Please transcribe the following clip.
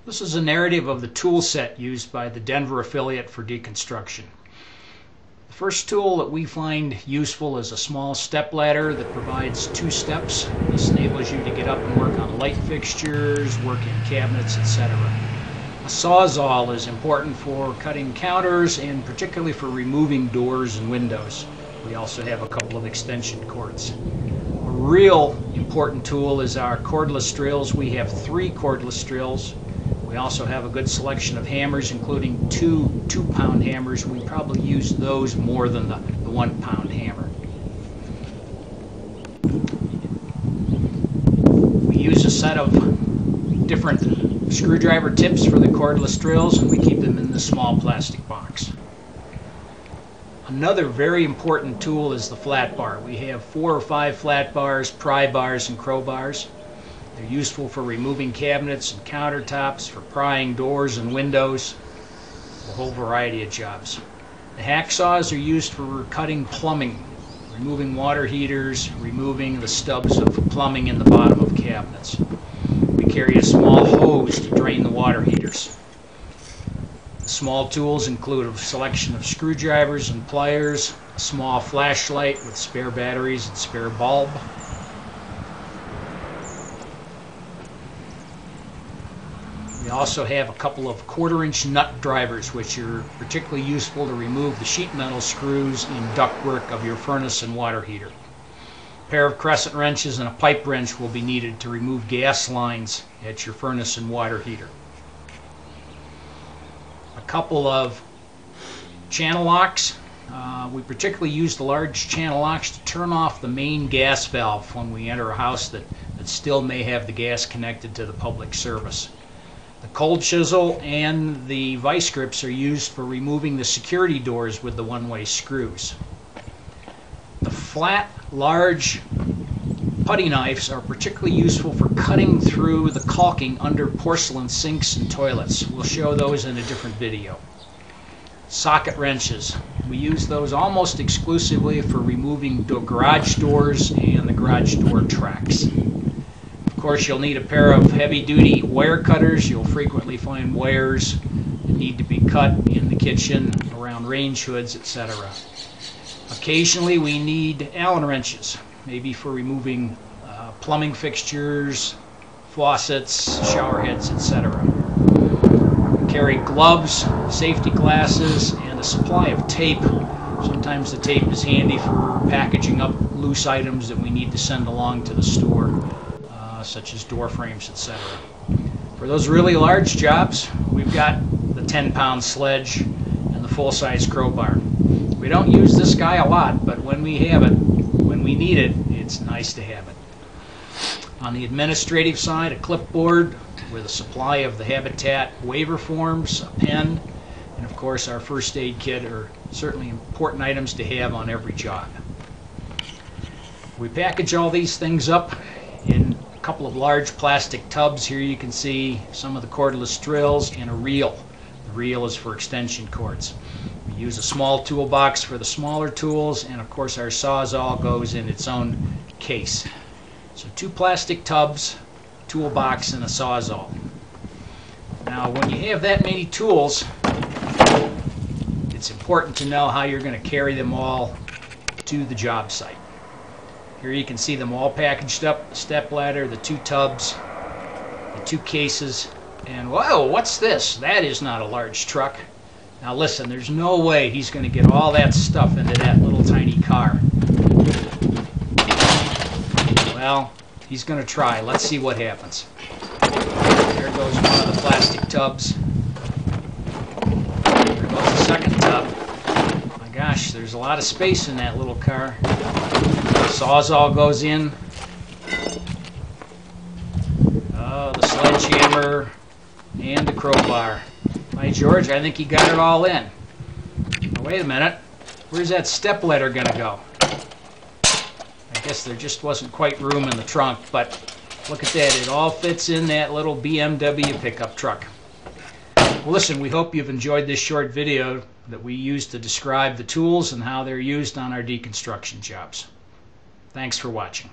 This is a narrative of the tool set used by the Denver affiliate for Deconstruction. The first tool that we find useful is a small step ladder that provides 2 steps. This enables you to get up and work on light fixtures, work in cabinets, etc. A Sawzall is important for cutting counters and particularly for removing doors and windows. We also have a couple of extension cords. A real important tool is our cordless drills. We have 3 cordless drills. We also have a good selection of hammers, including 2 2-pound hammers. We probably use those more than the 1-pound hammer. We use a set of different screwdriver tips for the cordless drills, and we keep them in this small plastic box. Another very important tool is the flat bar. We have 4 or 5 flat bars, pry bars, and crowbars. They're useful for removing cabinets and countertops, for prying doors and windows, a whole variety of jobs. The hacksaws are used for cutting plumbing, removing water heaters, removing the stubs of plumbing in the bottom of cabinets. We carry a small hose to drain the water heaters. The small tools include a selection of screwdrivers and pliers, a small flashlight with spare batteries and spare bulb. We also have a couple of 1/4-inch nut drivers, which are particularly useful to remove the sheet metal screws in ductwork of your furnace and water heater. A pair of crescent wrenches and a pipe wrench will be needed to remove gas lines at your furnace and water heater. A couple of channel locks. We particularly use the large channel locks to turn off the main gas valve when we enter a house that still may have the gas connected to the public service. The cold chisel and the vice grips are used for removing the security doors with the one-way screws. The flat, large putty knives are particularly useful for cutting through the caulking under porcelain sinks and toilets. We'll show those in a different video. Socket wrenches. We use those almost exclusively for removing garage doors and the garage door tracks. Of course, you'll need a pair of heavy-duty wire cutters. You'll frequently find wires that need to be cut in the kitchen, around range hoods, etc. Occasionally, we need Allen wrenches, maybe for removing plumbing fixtures, faucets, shower heads, etc. We carry gloves, safety glasses, and a supply of tape. Sometimes the tape is handy for packaging up loose items that we need to send along to the store, such as door frames, etc. For those really large jobs, we've got the 10-pound sledge and the full-size crowbar. We don't use this guy a lot, but when we have it, when we need it, it's nice to have it. On the administrative side, a clipboard with a supply of the Habitat waiver forms, a pen, and of course our first aid kit are certainly important items to have on every job. We package all these things up in a couple of large plastic tubs. Here you can see some of the cordless drills and a reel. The reel is for extension cords. We use a small toolbox for the smaller tools, and of course our Sawzall goes in its own case. So 2 plastic tubs, toolbox, and a Sawzall. Now when you have that many tools, it's important to know how you're going to carry them all to the job site. Here you can see them all packaged up, the step ladder, the 2 tubs, the 2 cases, and whoa, what's this? That is not a large truck. Now listen, there's no way he's going to get all that stuff into that little tiny car. Well, he's going to try. Let's see what happens. There goes one of the plastic tubs. There goes the second tub. My gosh, there's a lot of space in that little car. The Sawzall goes in. Oh, the sledgehammer and the crowbar. By George, I think he got it all in. Now, wait a minute. Where's that step ladder going to go? I guess there just wasn't quite room in the trunk, but look at that. It all fits in that little BMW pickup truck. Well, listen, we hope you've enjoyed this short video that we use to describe the tools and how they're used on our deconstruction jobs. Thanks for watching.